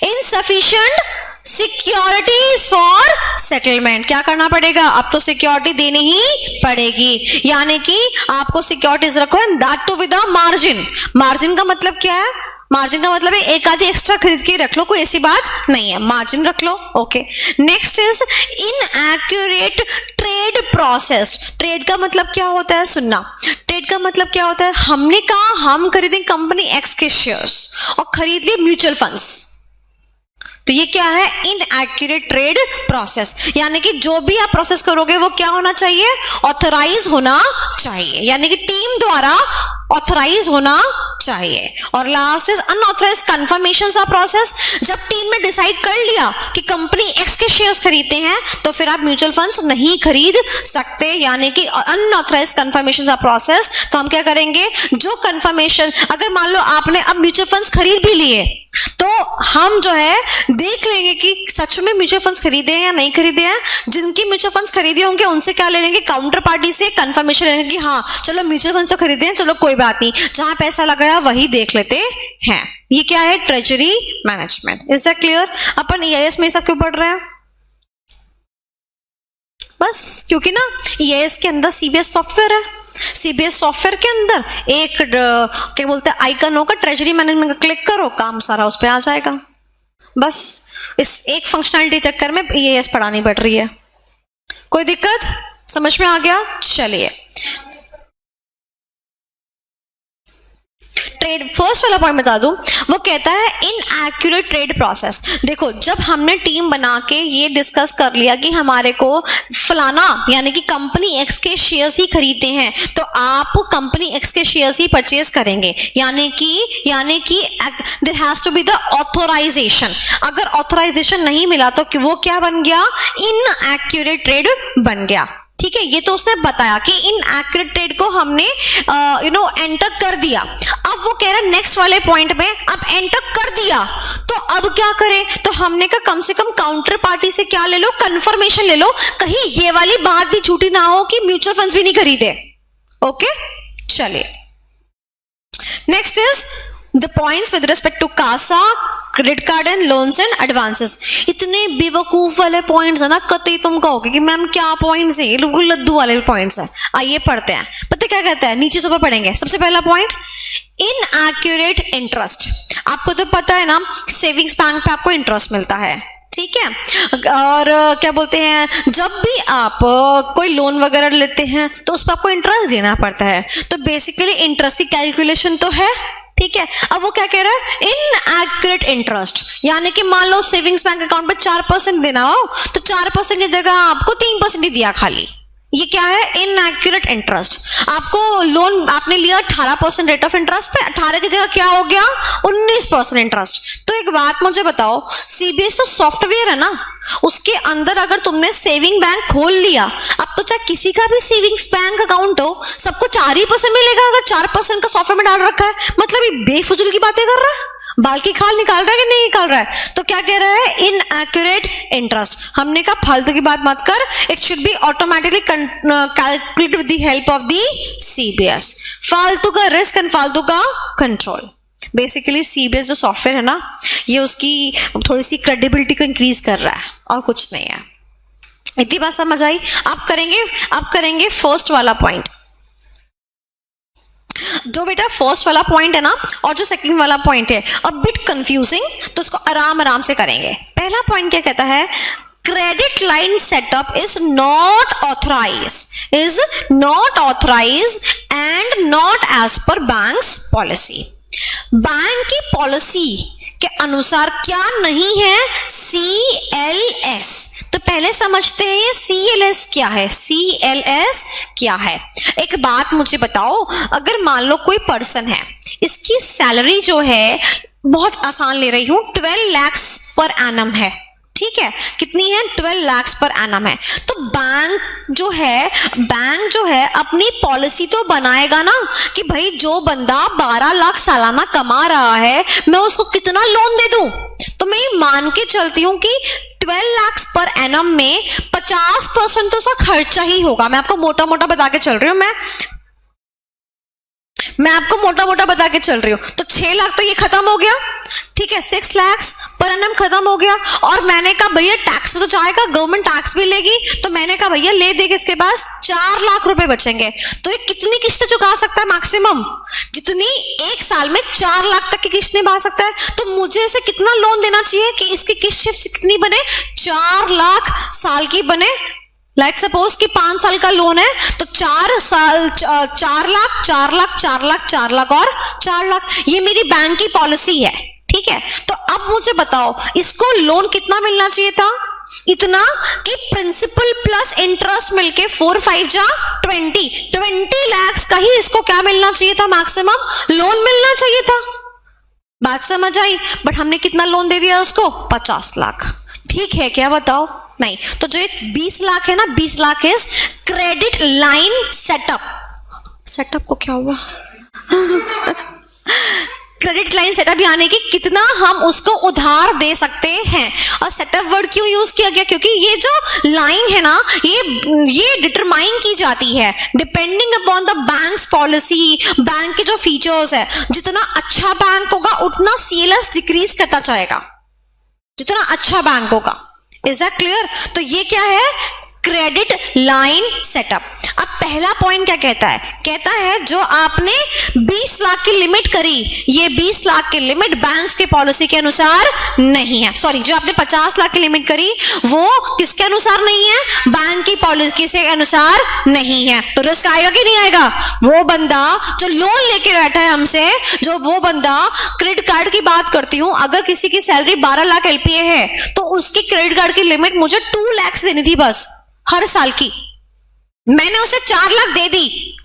इनसफिशिएंट सिक्योरिटीज फॉर सेटलमेंट, क्या करना पड़ेगा? अब तो सिक्योरिटी देनी ही पड़ेगी, यानी कि आपको सिक्योरिटीज रखो and that too with a margin. Margin का मतलब क्या है? मार्जिन का मतलब है एक आधी एक्स्ट्रा खरीद के रख लो, कोई ऐसी बात नहीं है, मार्जिन रख लो। Okay, next is inaccurate trade process. Trade का मतलब क्या होता है? सुनना, ट्रेड का मतलब क्या होता है? हमने कहा हम खरीदें कंपनी एक्स के शेयर्स और खरीद लिए म्यूचुअल फंड्स, तो ये क्या है? Inaccurate trade process. यानी कि जो भी आप प्रोसेस करोगे वो क्या होना चाहिए? ऑथराइज होना चाहिए, यानी कि टीम द्वारा ऑथराइज होना चाहिए। और last is unauthorise confirmation of process. जब टीम ने डिसाइड कर लिया कि कंपनी एक्स के शेयर्स खरीदते हैं तो फिर आप म्यूचुअल फंड्स नहीं खरीद सकते, यानी कि अनऑथराइज कंफर्मेशन ऑफ प्रोसेस। तो हम क्या करेंगे? जो कंफर्मेशन, अगर मान लो आपने अब म्यूचुअल फंड्स खरीद भी लिए तो हम जो है देख लेंगे कि सच में म्यूचुअल फंड्स खरीदे हैं या नहीं खरीदे हैं। जिनकी म्यूचुअल फंड्स खरीदे होंगे उनसे क्या ले लेंगे? काउंटर पार्टी से कंफर्मेशन लेंगे कि हाँ चलो म्यूचुअल फंड्स तो खरीदे हैं, चलो कोई बात नहीं, जहां पैसा लगाया वही देख लेते हैं। ये क्या है? Treasury management. Is that clear? Upon EIS में सब क्यों पढ़ रहे हैं? बस क्योंकि ना ईआईएस के अंदर सीबीएस सॉफ्टवेयर है, सीबीएस सॉफ्टवेयर के अंदर एक क्या बोलते हैं आइकन होगा ट्रेजरी मैनेजमेंट का, क्लिक करो काम सारा उस पे आ जाएगा। बस इस एक फंक्शनलिटी चक्कर में ईएएस पढ़ानी पड़ रही है। कोई दिक्कत? समझ में आ गया? चलिए, ट्रेड फर्स्ट वाला पॉइंट बता दूं, वो कहता है इनएक्यूरेट ट्रेड प्रोसेस। देखो, जब हमने टीम बना के ये डिस्कस कर लिया कि हमारे को फलाना यानी कि कंपनी एक्स के शेयर्स ही खरीदते हैं, तो आप कंपनी एक्स के शेयर्स ही परचेज करेंगे, यानी कि there has to be the authorisation. अगर ऑथराइजेशन नहीं मिला तो वो क्या बन गया? इनएक्यूरेट ट्रेड बन गया। ठीक है, ये तो उसने बताया कि इनएक्यूरेट ट्रेड को हमने एंटर कर दिया। अब वो कह रहा है नेक्स्ट वाले पॉइंट में, अब एंटर कर दिया तो अब क्या करें? तो हमने कहा कम से कम काउंटर पार्टी से क्या ले लो? कंफर्मेशन ले लो, कहीं ये वाली बात भी झूठी ना हो कि म्यूचुअल फंड्स भी नहीं खरीदे। ओके, चलिए, next is the points with respect to CASA, credit card and loans and advances. इतने बेवकूफ वाले पॉइंट्स है ना, कतई तुम कहोगे कि मैम क्या पॉइंट्स है, ये बिल्कुल लद्दू वाले पॉइंट्स है। आइए पढ़ते हैं, पता क्या कहता है, नीचे से ऊपर पढ़ेंगे। सबसे पहला पॉइंट, इनएक्यूरेट इंटरेस्ट। आपको तो पता है ना, सेविंग्स बैंक पे आपको इंटरेस्ट मिलता है, ठीक है। और क्या बोलते हैं, जब भी आप कोई लोन वगैरह लेते हैं तो उस पर आपको इंटरेस्ट देना पड़ता है। तो बेसिकली इंटरेस्ट की कैलकुलेशन तो है, ठीक है। अब वो क्या कह रहा है, इनएक्यूरेट इंटरेस्ट, यानी कि मान लो सेविंग्स बैंक अकाउंट पे 4% देना हो तो 4% की जगह आपको 3% ही दिया खाली। ये क्या है, इनएक्यूरेट इंटरेस्ट। आपको लोन आपने लिया 18% रेट ऑफ इंटरेस्ट पे, 18 की जगह क्या हो गया, 19% इंटरेस्ट। तो एक बात मुझे बताओ, सीबीएस तो सॉफ्टवेयर है ना, उसके अंदर अगर तुमने सेविंग बैंक खोल लिया, अब तो चाहे किसी का भी सेविंग्स बैंक अकाउंट हो, सबको 4% मिलेगा अगर 4% का सॉफ्टवेयर में डाल रखा है। मतलब ये बेफुजुल की बातें कर रहा है, बाल की खाल निकाल रहा है कि नहीं निकाल रहा है। तो क्या कह रहा है, इनएक्यूरेट इंटरेस्ट। हमने कहा फालतू की बात मत कर, it should be automatically calculated with the help of the CBS. फालतू का रिस्क एंड फालतू का कंट्रोल। बेसिकली सीबीएस जो सॉफ्टवेयर है ना, ये उसकी थोड़ी सी क्रेडिबिलिटी को इंक्रीज कर रहा है और कुछ नहीं है। इतनी बात समझ आई। आप करेंगे फर्स्ट वाला पॉइंट। जो बेटा फर्स्ट वाला पॉइंट है ना और जो सेकंड वाला पॉइंट है अ बिट कंफ्यूजिंग, तो उसको आराम से करेंगे। पहला पॉइंट क्या कहता है, credit line setup is not authorised and not as per banks policy. Bank की पॉलिसी के अनुसार क्या नहीं है, CLS। तो पहले समझते हैं ये CLS क्या है, CLS क्या है। एक बात मुझे बताओ, अगर मान लो कोई पर्सन है, इसकी सैलरी जो है बहुत आसान ले रही हूं, 12 लाख पर एनम है, ठीक है। कितनी है, 12 लाख पर एनम है। तो बैंक जो है अपनी पॉलिसी तो बनाएगा ना कि भाई जो बंदा 12 लाख सालाना कमा रहा है, मैं उसको कितना लोन दे दूं। तो मैं मान के चलती हूं कि 12 लाख पर एनम में 50% तो उसका खर्चा ही होगा। मैं आपको मोटा मोटा बता के चल रही हूं, मैं आपको मोटा मोटा बता के चल रही हूं। तो 6 लाख तो ये खत्म हो गया, ठीक है। 6 लाख पर एनम खत्म हो गया। और मैंने कहा भैया टैक्स भी तो जाएगा, गवर्नमेंट टैक्स भी लेगी। तो मैंने कहा भैया ले देगी, इसके पास 4 लाख रुपए बचेंगे। तो ये कितनी किस्तें चुका सकता है मैक्सिमम, जितनी एक साल में 4 लाख तक की किस्त निभा सकता है। तो मुझे इसे कितना लोन देना चाहिए कि इसकी किस्त कितनी बने, 4 लाख साल की बने। लाइक सपोज कि 5 साल का लोन है तो 4 साल 4 लाख 4 लाख 4 लाख 4 लाख और 4 लाख। ये मेरी बैंक की पॉलिसी है, ठीक है। तो अब मुझे बताओ इसको लोन कितना मिलना चाहिए था, इतना कि प्रिंसिपल प्लस इंटरेस्ट मिलके 4 5 जा 20 लाख का ही इसको क्या मिलना चाहिए था, मैक्सिमम लोन मिलना चाहिए था। बात समझ आई। बट हमने कितना लोन दे दिया उसको, 50 लाख। ठीक है क्या, बताओ। नहीं, तो जो 20 लाख है ना, 20 lakh is credit line setup को क्या हुआ क्रेडिट लाइन सेटअप यानी कि कितना हम उसको उधार दे सकते हैं। और सेटअप वर्ड क्यों यूज किया गया, क्योंकि ये जो लाइन है ना, ये डिटरमाइन की जाती है depending upon the banks policy, bank के जो फीचर्स है। जितना अच्छा बैंक होगा उतना CLS डिक्रीज करता जाएगा, जितना अच्छा बैंक होगा। Is that clear. तो ये क्या है, क्रेडिट लाइन सेटअप। अब पहला पॉइंट क्या कहता है जो आपने 20 लाख की लिमिट करी, ये 20 लाख की लिमिट बैंक्स के पॉलिसी के अनुसार नहीं है। सॉरी, जो आपने 50 लाख की लिमिट करी वो किसके अनुसार नहीं है, बैंक की पॉलिसी के अनुसार नहीं है। तो रिस्क आएगा कि नहीं आएगा। वो बंदा जो लोन लेके बैठा है हमसे, जो वो बंदा, क्रेडिट कार्ड की बात करती हूं, अगर किसी की सैलरी 12 लाख LPA है तो उसकी क्रेडिट कार्ड की लिमिट मुझे 2 लाख देनी थी बस हर साल की। मैंने उसे 4 लाख दे दी,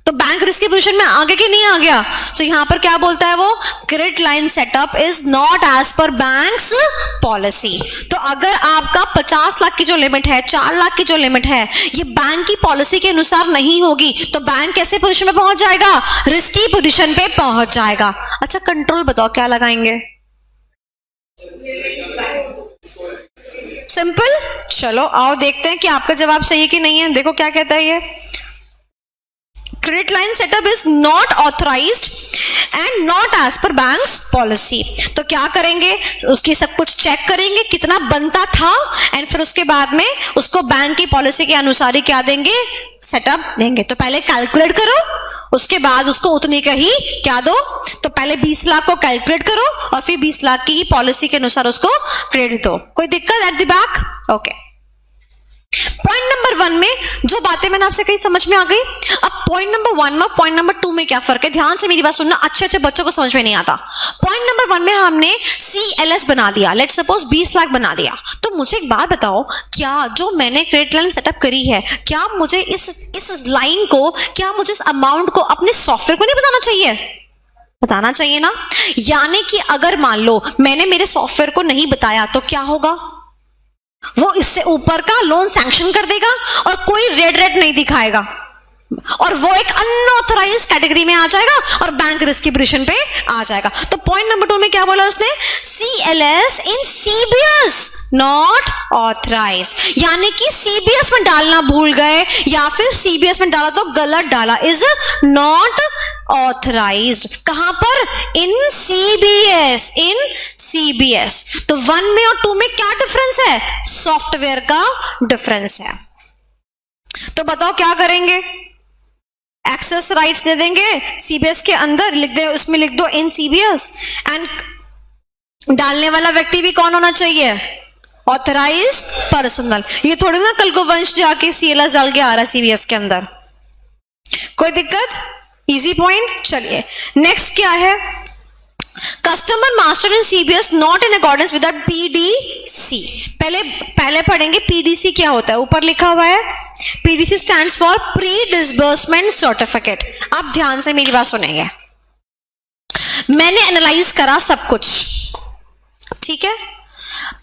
तो बैंक रिस्क की पोजीशन में आ गया कि नहीं आ गया। तो यहां पर क्या बोलता है वो, credit line setup is not as per banks policy. तो अगर आपका 50 लाख की जो लिमिट है, 4 लाख की जो लिमिट है, ये बैंक की पॉलिसी के अनुसार नहीं होगी तो बैंक कैसे पोजीशन में पहुंच जाएगा, रिस्की पोजीशन पे पहुंच जाएगा। अच्छा कंट्रोल बताओ क्या लगाएंगे, सिंपल। चलो आओ देखते हैं कि आपका जवाब सही है कि नहीं है। देखो क्या कहता है ये, credit line setup is not authorised and not as per banks policy. तो क्या करेंगे, उसकी सब कुछ चेक करेंगे कितना बनता था, एंड फिर उसके बाद में उसको बैंक की पॉलिसी के अनुसार ही क्या देंगे, सेटअप देंगे। तो पहले कैलकुलेट करो, उसके बाद उसको उतने का ही क्या दो। तो पहले 20 लाख को कैलकुलेट करो और फिर 20 लाख की ही पॉलिसी के अनुसार उसको क्रेडिट दो। कोई दिक्कत at the back? Okay. Point number 1 में जो बातें मैंने आपसे कही समझ में आ गई। अब पॉइंट नंबर 1 में पॉइंट नंबर 2 में क्या फर्क है, ध्यान से मेरी बात सुनना, अच्छे अच्छे बच्चों को समझ में नहीं आता। पॉइंट नंबर 1 में हमने CLS बना दिया, लेट्स सपोज 20 लाख बना दिया। तो मुझे एक बात बताओ, क्या जो मैंने क्रेडिट लाइन सेटअप करी है, क्या मुझे इस लाइन को, क्या मुझे इस अमाउंट को अपने सॉफ्टवेयर को नहीं बताना चाहिए? बताना चाहिए ना। यानी कि अगर मान लो मैंने मेरे सॉफ्टवेयर को नहीं बताया तो क्या होगा, वो इससे ऊपर का लोन सैंक्शन कर देगा और कोई रेड नहीं दिखाएगा, और वो एक अनऑथराइज कैटेगरी में आ जाएगा और बैंक रिस्क की पोजीशन पे आ जाएगा। तो पॉइंट नंबर 2 में क्या बोला उसने, CLS in CBS not authorise, यानी कि CBS में डालना भूल गए या फिर CBS में डाला तो गलत डाला, इज नॉट ऑथराइज्ड। कहां पर, इन CBS, इन CBS। तो 1 में और 2 में क्या डिफरेंस है, सॉफ्टवेयर का डिफरेंस है। तो बताओ क्या करेंगे, एक्सेस राइट्स दे देंगे CBS के अंदर, लिख दे, उसमें लिख दो इन CBS, एंड डालने वाला व्यक्ति भी कौन होना चाहिए, ऑथराइज पर्सनल। ये थोड़ी ना कल को वंश जाके CLS डाल के आ रहा है CBS के अंदर। कोई दिक्कत? Easy point. चलिए नेक्स्ट क्या है, customer master in CBS not in accordance with PDC। पहले पढ़ेंगे PDC क्या होता है, ऊपर लिखा हुआ है PDC stands for pre disbursement certificate. आप ध्यान से मेरी बात सुनेंगे, मैंने एनालाइज करा सब कुछ, ठीक है,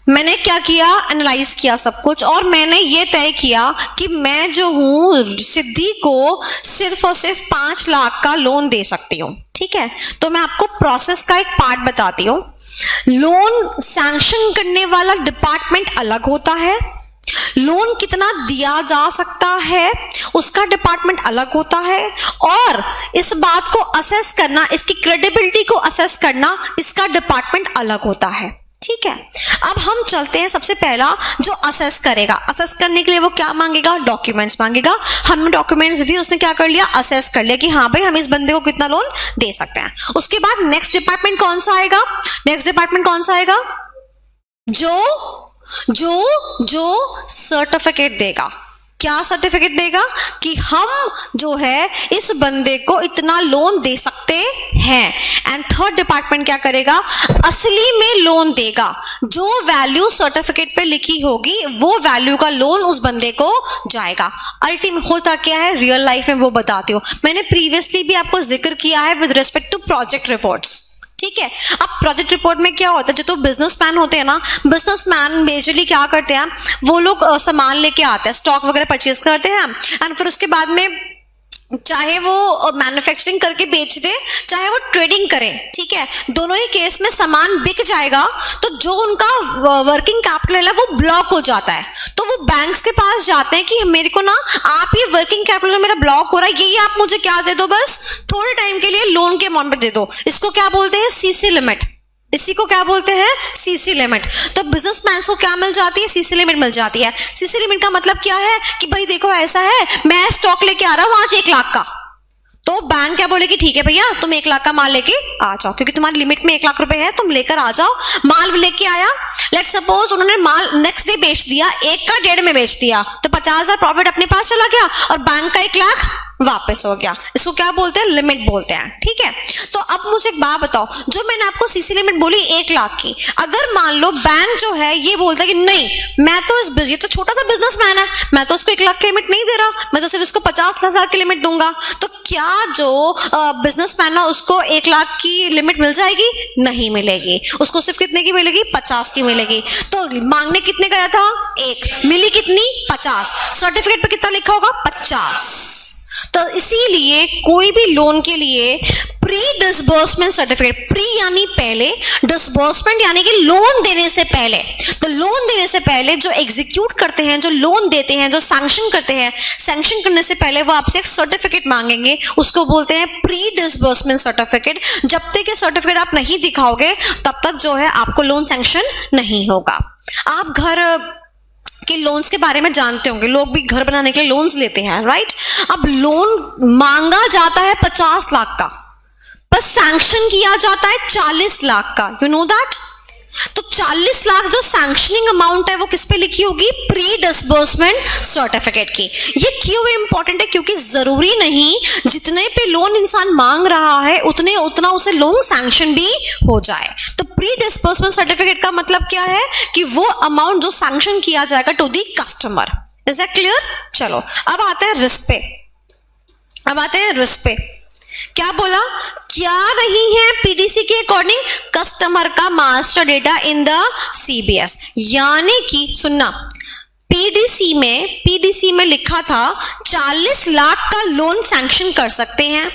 मैंने क्या किया, एनालाइज किया सब कुछ, और मैंने ये तय किया कि मैं जो हूं सिद्धि को सिर्फ और सिर्फ 5 लाख का लोन दे सकती हूं, ठीक है। तो मैं आपको प्रोसेस का एक पार्ट बताती हूं। लोन सैंक्शन करने वाला डिपार्टमेंट अलग होता है, लोन कितना दिया जा सकता है उसका डिपार्टमेंट अलग होता है, और इस बात को असेस करना, इसकी क्रेडिबिलिटी को असेस करना, इसका डिपार्टमेंट अलग होता है, ठीक है। अब हम चलते हैं, सबसे पहला जो असेस करेगा, असेस करने के लिए वो क्या मांगेगा, डॉक्यूमेंट्स मांगेगा। हमने डॉक्यूमेंट्स दिए, उसने क्या कर लिया, असेस कर लिया कि हाँ भाई हम इस बंदे को कितना लोन दे सकते हैं। उसके बाद नेक्स्ट डिपार्टमेंट कौन सा आएगा, नेक्स्ट डिपार्टमेंट कौन सा आएगा, जो सर्टिफिकेट देगा। क्या सर्टिफिकेट देगा कि हम जो है इस बंदे को इतना लोन दे सकते हैं। एंड थर्ड डिपार्टमेंट क्या करेगा, असली में लोन देगा, जो वैल्यू सर्टिफिकेट पे लिखी होगी वो वैल्यू का लोन उस बंदे को जाएगा। अल्टीमेट होता क्या है रियल लाइफ में वो बताती हूँ। मैंने प्रीवियसली भी आपको जिक्र किया है with respect to project reports, ठीक है। अब प्रोजेक्ट रिपोर्ट में क्या होता है, जो तो बिजनेसमैन होते हैं ना, बिजनेसमैन बेसिकली क्या करते हैं, वो लोग सामान लेके आते हैं, स्टॉक वगैरह परचेज करते हैं, एंड फिर उसके बाद में चाहे वो मैन्युफैक्चरिंग करके बेच दे, चाहे वो ट्रेडिंग करें, ठीक है, दोनों ही केस में सामान बिक जाएगा, तो जो उनका वर्किंग कैपिटल है वो ब्लॉक हो जाता है। तो वो बैंक्स के पास जाते हैं कि मेरे को ना आप ये वर्किंग कैपिटल मेरा ब्लॉक हो रहा है, यही आप मुझे क्या दे दो, बस थोड़े टाइम के लिए लोन के अमाउंट पे दे दो। इसको क्या बोलते हैं, CC लिमिट। इसी को क्या बोलते हैं, CC लिमिट। तो बिजनेसमैन को क्या मिल जाती है, CC लिमिट मिल जाती है। CC लिमिट का मतलब क्या है कि भाई देखो ऐसा है, मैं स्टॉक लेके आ रहा हूं आज 1 लाख का, तो बैंक क्या बोलेगी, ठीक है भैया तुम 1 लाख का माल लेके आ जाओ, क्योंकि तुम्हारी लिमिट में 1 लाख रुपए है, तुम लेकर आ जाओ। माल लेके आया, लेट सपोज उन्होंने माल नेक्स्ट डे बेच दिया, 1 का 1.5 में बेच दिया, तो 50,000 प्रॉफिट अपने पास चला गया और बैंक का 1 लाख वापस हो गया। इसको क्या बोलते हैं, लिमिट बोलते हैं, ठीक है। तो अब मुझे एक बात बताओ, जो मैंने आपको CC लिमिट बोली 1 लाख की, अगर मान लो बैंक जो है ये बोलता है कि नहीं, मैं तो ये तो छोटा सा बिजनेसमैन है, मैं तो उसको 1 लाख की लिमिट नहीं दे रहा, मैं तो सिर्फ इसको 50,000 की लिमिट दूंगा, तो क्या जो बिजनेसमैन है उसको 1 लाख की लिमिट मिल जाएगी, नहीं मिलेगी। उसको सिर्फ कितने की मिलेगी, 50 की मिलेगी। तो मांगने कितने गया था, 1, मिली कितनी, 50, सर्टिफिकेट पे कितना लिखा होगा, 50। तो इसीलिए कोई भी लोन के लिए प्री डिसबर्समेंट सर्टिफिकेट, प्री यानी पहले, डिसबर्समेंट यानी कि लोन देने से पहले, तो लोन देने से पहले जो एग्जीक्यूट करते हैं, जो लोन देते हैं, जो सैंक्शन करते हैं, सैंक्शन करने से पहले वो आपसे एक सर्टिफिकेट मांगेंगे, उसको बोलते हैं प्री डिसबर्समेंट सर्टिफिकेट। जब तक ये सर्टिफिकेट आप नहीं दिखाओगे तब तक जो है आपको लोन सैंक्शन नहीं होगा। आप घर के लोन्स के बारे में जानते होंगे, लोग भी घर बनाने के लिए लोन्स लेते हैं, राइट। अब लोन मांगा जाता है 50 लाख का, पर सैंक्शन किया जाता है 40 लाख का, यू नो दैट। तो 40 लाख जो सैंक्शनिंग अमाउंट है वो किस पे लिखी होगी? प्री डिसबर्समेंट सर्टिफिकेट की। ये क्यों इंपॉर्टेंट है? क्योंकि जरूरी नहीं जितने पे लोन इंसान मांग रहा है उतना उसे लोन सैंक्शन भी हो जाए। तो प्री डिसबर्समेंट सर्टिफिकेट का मतलब क्या है कि वो अमाउंट जो सैंक्शन किया जाएगा to the customer. Is that clear? चलो अब आते हैं रिस्क पे। क्या बोला? क्या नहीं है पीडीसी के अकॉर्डिंग? कस्टमर का master data in the CBS. यानी कि सुनना, पीडीसी में लिखा था 40 लाख का लोन सैंक्शन कर सकते हैं,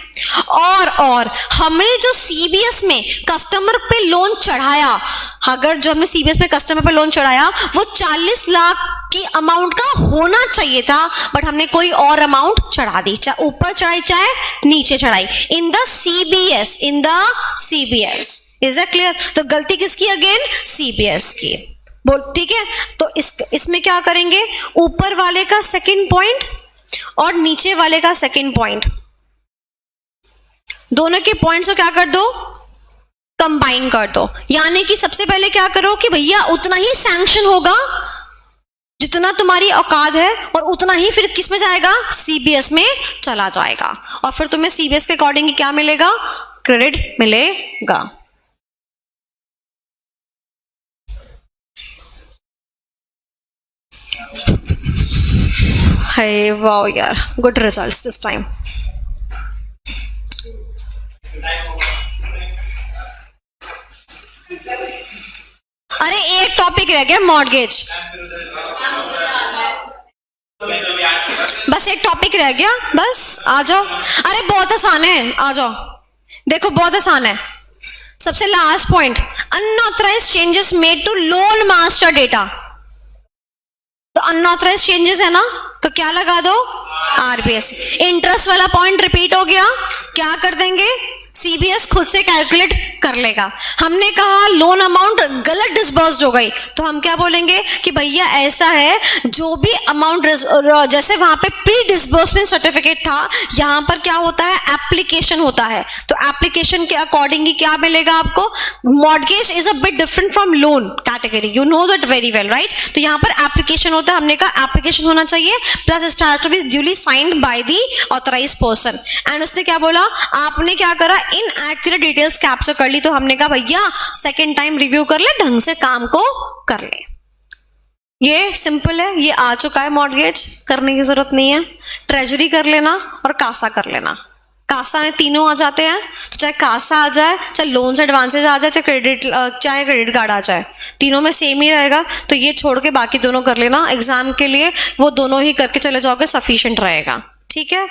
और हमने जो सीबीएस में कस्टमर पे लोन चढ़ाया, अगर जो हमने सीबीएस में कस्टमर पे लोन चढ़ाया वो 40 लाख की अमाउंट का होना चाहिए था, बट हमने कोई और अमाउंट चढ़ा दी, चाहे ऊपर चढ़ाई चाहे नीचे चढ़ाई, in the CBS. Is that clear? तो गलती किसकी? अगेन सीबीएस की। बोल ठीक है। तो इसमें क्या करेंगे? ऊपर वाले का सेकंड पॉइंट और नीचे वाले का सेकंड पॉइंट, दोनों के पॉइंट्स को क्या कर दो? कंबाइन कर दो। यानी कि सबसे पहले क्या करो कि भैया उतना ही सैंक्शन होगा जितना तुम्हारी औकात है, और उतना ही फिर किस में जाएगा? सीबीएस में चला जाएगा, और फिर तुम्हें सीबीएस के अकॉर्डिंग क्या मिलेगा? क्रेडिट मिलेगा। Hey, wow यार, good results this time. अरे एक टॉपिक रह गया, मॉर्गेज। बस एक टॉपिक रह गया, बस आ जाओ। अरे बहुत आसान है, आ जाओ। देखो बहुत आसान है। सबसे last point, unauthorised changes made to loan master data. तो अनऑथराइज्ड चेंजेस है ना, तो क्या लगा दो? आरबीएस। इंटरेस्ट वाला पॉइंट रिपीट हो गया, क्या कर देंगे? सीबीएस खुद से कैलकुलेट कर लेगा। हमने कहा लोन अमाउंट गलत डिसबर्स्ड हो गई, तो हम क्या बोलेंगे कि भैया ऐसा है, जो भी अमाउंट जैसे वहां पे प्री डिसबर्समेंट सर्टिफिकेट था, यहां पर क्या होता है? एप्लीकेशन होता है। तो एप्लीकेशन के अकॉर्डिंग ही क्या मिलेगा आपको? Mortgage is a bit different from loan category, you know that very well, right. तो यहाँ पर एप्लीकेशन होता है, हमने कहा एप्लीकेशन होना चाहिए, plus it has to be duly signed by the authorised person. And उसने क्या बोला? आपने क्या करा? इनएक्यूरेट डिटेल्स कैप्चर कर ली, तो हमने कहा भैया सेकंड टाइम रिव्यू कर ले, ढंग से काम को कर ले। ये सिंपल है, ये आ चुका है। मॉर्गेज करने की जरूरत नहीं है, ट्रेजरी कर लेना और कासा कर लेना। कासा में तीनों आ जाते हैं, तो चाहे कासा आ जाए, चाहे लोन्स एडवांसेज आ जाए, चाहे क्रेडिट कार्ड आ जाए, तीनों में सेम ही रहेगा। तो ये छोड़ के बाकी दोनों कर लेना, एग्जाम के लिए वो दोनों ही करके चले जाओगे, सफिशिएंट रहेगा। ठीक है।